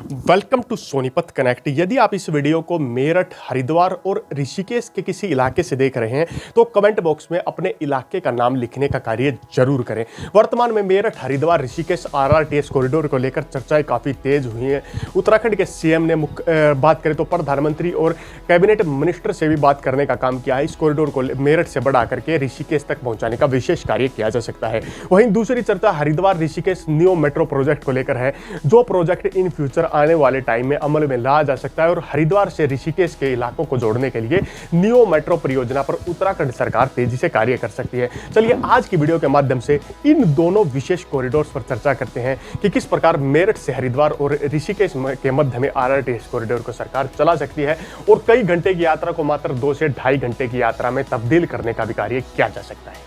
Welcome to Sonipat connect. यदि आप इस वीडियो को मेरठ, हरिद्वार और ऋषिकेश के किसी इलाके से देख रहे हैं तो कमेंट बॉक्स में अपने इलाके का नाम लिखने का कार्य जरूर करें। वर्तमान में मेरठ, हरिद्वार, ऋषिकेश आरआरटीएस कॉरिडोर को लेकर चर्चाएं काफ़ी तेज हुई हैं। उत्तराखंड के सीएम ने बात करें तो प्रधानमंत्री और कैबिनेट मिनिस्टर से भी बात करने का काम किया है। इस कॉरिडोर को मेरठ से बढ़ा करके ऋषिकेश तक पहुंचाने का विशेष कार्य किया जा सकता है। वहीं दूसरी चर्चा Haridwar Rishikesh new metro project को लेकर है, जो प्रोजेक्ट इन फ्यूचर आने वाले टाइम में अमल में लाया जा सकता है और हरिद्वार से ऋषिकेश के इलाकों को जोड़ने के लिए नियो मेट्रो परियोजना पर उत्तराखंड सरकार तेजी से कार्य कर सकती है। चलिए आज की वीडियो के माध्यम से इन दोनों विशेष कॉरिडोर्स पर चर्चा करते हैं कि किस प्रकार मेरठ से हरिद्वार और ऋषिकेश के मध्य में आरआरटीएस कॉरिडोर को सरकार चला सकती है और कई घंटे की यात्रा को मात्र 2 से ढाई घंटे की यात्रा में तब्दील करने का भी कार्य किया जा सकता है।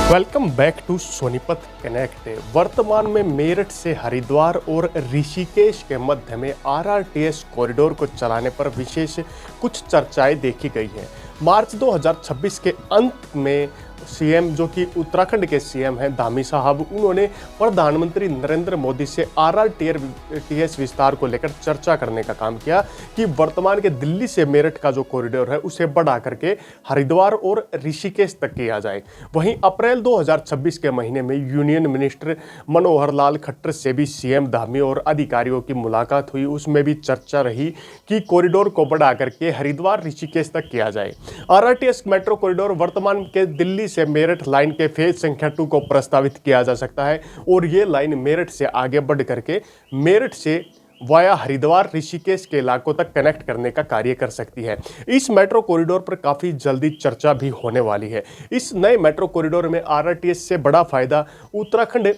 Welcome back to Sonipat connect. वर्तमान में मेरठ से हरिद्वार और ऋषिकेश के मध्य में आरआरटीएस कॉरिडोर को चलाने पर विशेष कुछ चर्चाएं देखी गई हैं। मार्च 2026 के अंत में सीएम, जो कि उत्तराखंड के सीएम हैं धामी साहब, उन्होंने प्रधानमंत्री नरेंद्र मोदी से आरआरटीएस विस्तार को लेकर चर्चा करने का काम किया कि वर्तमान के दिल्ली से मेरठ का जो कॉरिडोर है उसे बढ़ा करके हरिद्वार और ऋषिकेश तक किया जाए। वहीं अप्रैल 2026 के महीने में यूनियन मिनिस्टर मनोहर लाल खट्टर से भी सीएम धामी और अधिकारियों की मुलाकात हुई। उसमें भी चर्चा रही कि कॉरिडोर को बढ़ा करके हरिद्वार ऋषिकेश तक किया जाए। आरआरटीएस मेट्रो कॉरिडोर वर्तमान के दिल्ली से मेरठ लाइन के फेज संख्या 2 को प्रस्तावित किया जा सकता है और ये लाइन मेरठ से आगे बढ़ करके मेरठ से वाया हरिद्वार ऋषिकेश के इलाकों तक कनेक्ट करने का कार्य कर सकती है। इस मेट्रो कॉरिडोर पर काफ़ी जल्दी चर्चा भी होने वाली है। इस नए मेट्रो कॉरिडोर में आरआरटीएस से बड़ा फायदा उत्तराखंड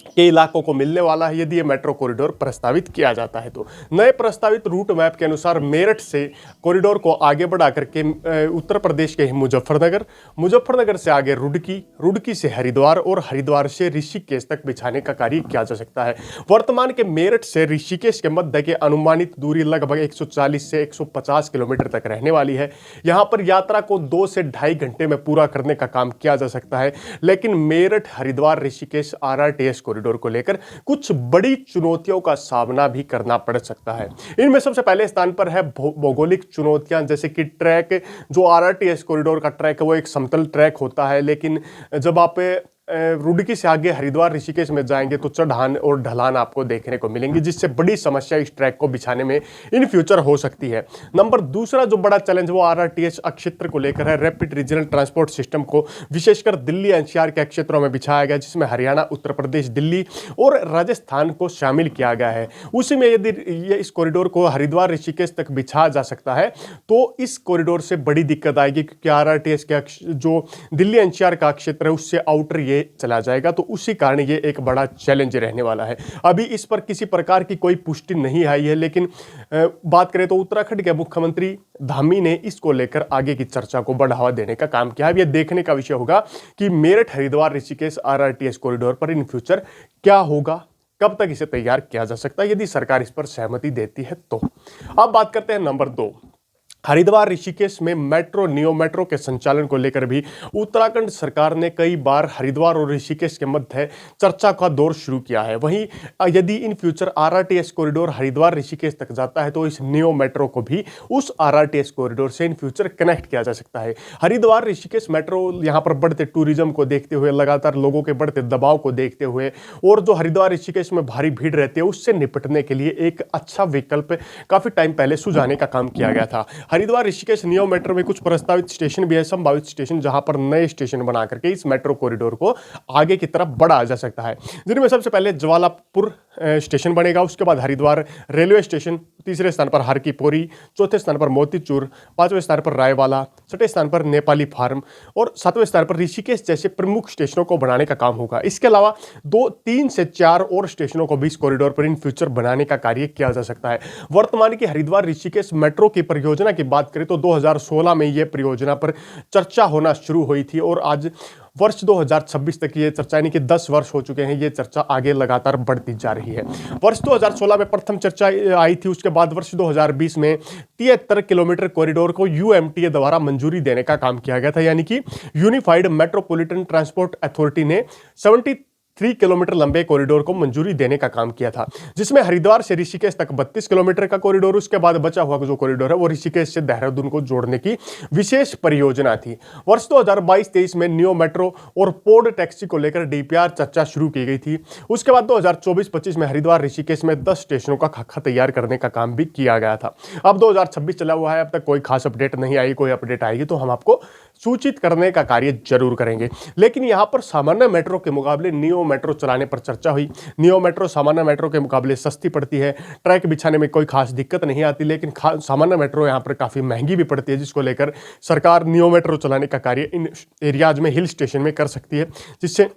के इलाकों को मिलने वाला है यदि ये मेट्रो कॉरिडोर प्रस्तावित किया जाता है। तो नए प्रस्तावित रूट मैप के अनुसार मेरठ से कॉरिडोर को आगे बढ़ा करके उत्तर प्रदेश के मुजफ्फरनगर से आगे रुड़की से हरिद्वार और हरिद्वार से ऋषिकेश तक बिछाने का कार्य किया जा सकता है। वर्तमान के मेरठ से ऋषिकेश के मध्य के अनुमानित दूरी लगभग 140 से 150 किलोमीटर तक रहने वाली है। यहाँ पर यात्रा को 2 से ढाई घंटे में पूरा करने का काम किया जा सकता है। लेकिन मेरठ, हरिद्वार, ऋषिकेश आरआरटीएस कॉरिडोर को लेकर कुछ बड़ी चुनौतियों का सामना भी करना पड़ सकता है। इनमें सबसे पहले स्थान पर है भौगोलिक चुनौतियां, जैसे कि ट्रैक। जो आरआरटीएस कॉरिडोर का ट्रैक है वो एक समतल ट्रैक होता है, लेकिन जब आप रुड़की से आगे हरिद्वार ऋषिकेश में जाएंगे तो चढ़ान और ढलान आपको देखने को मिलेंगी, जिससे बड़ी समस्या इस ट्रैक को बिछाने में इन फ्यूचर हो सकती है। नंबर दूसरा जो बड़ा चैलेंज वो आरआरटीएस क्षेत्र को लेकर है। रैपिड रीजनल ट्रांसपोर्ट सिस्टम को विशेषकर दिल्ली एनसीआर के क्षेत्रों में बिछाया गया, जिसमें हरियाणा, उत्तर प्रदेश, दिल्ली और राजस्थान को शामिल किया गया है। उसी में यदि इस कॉरिडोर को हरिद्वार ऋषिकेश तक बिछाया जा सकता है तो इस कॉरिडोर से बड़ी दिक्कत आएगी, क्योंकि आरआरटीएस के जो दिल्ली एनसीआर का क्षेत्र है उससे आउटर ये चला जाएगा। तो उसी कारण ये एक बड़ा चैलेंज रहने वाला है। अभी इस पर किसी प्रकार की कोई पुष्टि नहीं आई है, लेकिन बात करें तो उत्तराखंड के मुख्यमंत्री धामी ने इसको लेकर आगे की चर्चा को बढ़ावा देने का काम किया है। यह देखने का विषय होगा कि मेरठ, हरिद्वार, ऋषिकेश आरआरटीएस कॉरिडोर पर इन फ्यूचर क्या होगा, कब तक इसे तैयार किया जा सकता है, यदि सरकार इस पर सहमति देती है तो। अब बात करते हैं नंबर 2, हरिद्वार ऋषिकेश में मेट्रो, नियो मेट्रो के संचालन को लेकर भी उत्तराखंड सरकार ने कई बार हरिद्वार और ऋषिकेश के मध्य चर्चा का दौर शुरू किया है। वहीं यदि in future RRTS corridor Haridwar Rishikesh तक जाता है तो इस नियो मेट्रो को भी उस आरआरटीएस कॉरिडोर से इन फ्यूचर कनेक्ट किया जा सकता है। हरिद्वार ऋषिकेश मेट्रो यहाँ पर बढ़ते टूरिज्म को देखते हुए, लगातार लोगों के बढ़ते दबाव को देखते हुए और जो हरिद्वार ऋषिकेश में भारी भीड़ रहती है उससे निपटने के लिए एक अच्छा विकल्प काफी टाइम पहले सुझाने का काम किया गया था। हरिद्वार ऋषिकेश नियो मेट्रो में कुछ प्रस्तावित स्टेशन भी है, संभावित स्टेशन, जहां पर नए स्टेशन बना करके इस मेट्रो कॉरिडोर को आगे की तरफ बढ़ाया जा सकता है, जिनमें सबसे पहले ज्वालापुर स्टेशन बनेगा, उसके बाद हरिद्वार रेलवे स्टेशन, तीसरे स्थान पर हर की पौड़ी, चौथे स्थान पर मोतीचूर, पांचवें स्थान पर रायवाला, छठे स्थान पर नेपाली फार्म और सातवें स्थान पर ऋषिकेश जैसे प्रमुख स्टेशनों को बनाने का काम होगा। इसके अलावा 2, 3 से 4 और स्टेशनों को भी इस कॉरिडोर पर इन फ्यूचर बनाने का कार्य किया जा सकता है। वर्तमान की हरिद्वार ऋषिकेश मेट्रो की परियोजना की बात करें तो 2016 में यह परियोजना पर चर्चा होना शुरू हुई थी और आज वर्ष 2026 तक ये चर्चा, यानी कि 10 वर्ष हो चुके हैं, ये चर्चा आगे लगातार बढ़ती जा रही है। वर्ष 2016 में प्रथम चर्चा आई थी, उसके बाद वर्ष 2020 में 73 किलोमीटर कॉरिडोर को यूएमटीए द्वारा मंजूरी देने का काम किया गया था, यानी कि यूनिफाइड मेट्रोपॉलिटन ट्रांसपोर्ट अथॉरिटी ने 73 किलोमीटर लंबे कॉरिडोर को मंजूरी देने का काम किया था, जिसमें हरिद्वार से ऋषिकेश तक 32 किलोमीटर का कॉरिडोर, उसके बाद बचा हुआ जो कॉरिडोर है वो ऋषिकेश से देहरादून को जोड़ने की विशेष परियोजना थी। वर्ष 2022-23 में नियो मेट्रो और पोड टैक्सी को लेकर डीपीआर चर्चा शुरू की गई थी। उसके बाद 2024-25 में हरिद्वार ऋषिकेश में 10 स्टेशनों का खाका तैयार करने का काम भी किया गया था। अब 2026 चला हुआ है, अब तक कोई खास अपडेट नहीं आई। कोई अपडेट आएगी तो हम आपको सूचित करने का कार्य जरूर करेंगे। लेकिन यहां पर सामान्य मेट्रो के मुकाबले नियो मेट्रो चलाने पर चर्चा हुई। नियो मेट्रो सामान्य मेट्रो के मुकाबले सस्ती पड़ती है, ट्रैक बिछाने में कोई खास दिक्कत नहीं आती, लेकिन सामान्य मेट्रो यहां पर काफ़ी महंगी भी पड़ती है, जिसको लेकर सरकार नियो मेट्रो चलाने का कार्य इन एरियाज में, हिल स्टेशन में कर सकती है, जिससे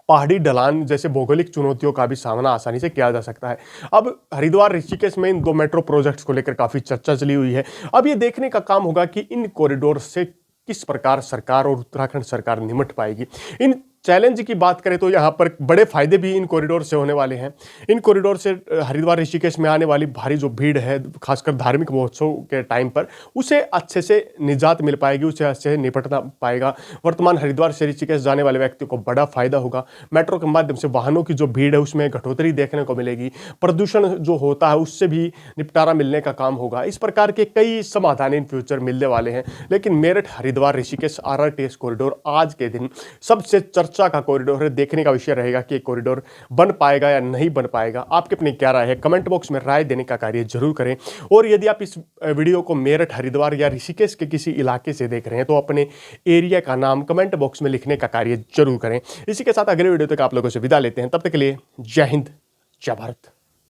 पहाड़ी ढलान जैसे भौगोलिक चुनौतियों का भी सामना आसानी से किया जा सकता है। अब हरिद्वार ऋषिकेश में इन 2 मेट्रो प्रोजेक्ट्स को लेकर काफ़ी चर्चा चली हुई है। अब ये देखने का काम होगा कि इन कॉरिडोर से किस प्रकार सरकार और उत्तराखंड सरकार निपट पाएगी। इन चैलेंज की बात करें तो यहाँ पर बड़े फायदे भी इन कॉरिडोर से होने वाले हैं। इन कॉरिडोर से हरिद्वार ऋषिकेश में आने वाली भारी जो भीड़ है, खासकर धार्मिक महोत्सव के टाइम पर, उसे अच्छे से निजात मिल पाएगी, उसे अच्छे से निपटना पाएगा। वर्तमान हरिद्वार से ऋषिकेश जाने वाले व्यक्ति को बड़ा फायदा होगा। मेट्रो के माध्यम से वाहनों की जो भीड़ है उसमें घटोतरी देखने को मिलेगी, प्रदूषण जो होता है उससे भी निपटारा मिलने का काम होगा। इस प्रकार के कई समाधान इन फ्यूचर मिलने वाले हैं। लेकिन मेरठ हरिद्वार ऋषिकेश आरआरटीएस कॉरिडोर आज के दिन सबसे चर्चा का कॉरिडोर है। देखने का विषय रहेगा कि कॉरिडोर बन पाएगा या नहीं बन पाएगा। आपकी अपनी क्या राय है, कमेंट बॉक्स में राय देने का कार्य जरूर करें। और यदि आप इस वीडियो को मेरठ हरिद्वार या ऋषिकेश के किसी इलाके से देख रहे हैं तो अपने एरिया का नाम कमेंट बॉक्स में लिखने का कार्य जरूर करें। इसी के साथ अगले वीडियो तक आप लोगों से विदा लेते हैं। तब तक के लिए जय हिंद, जय भारत।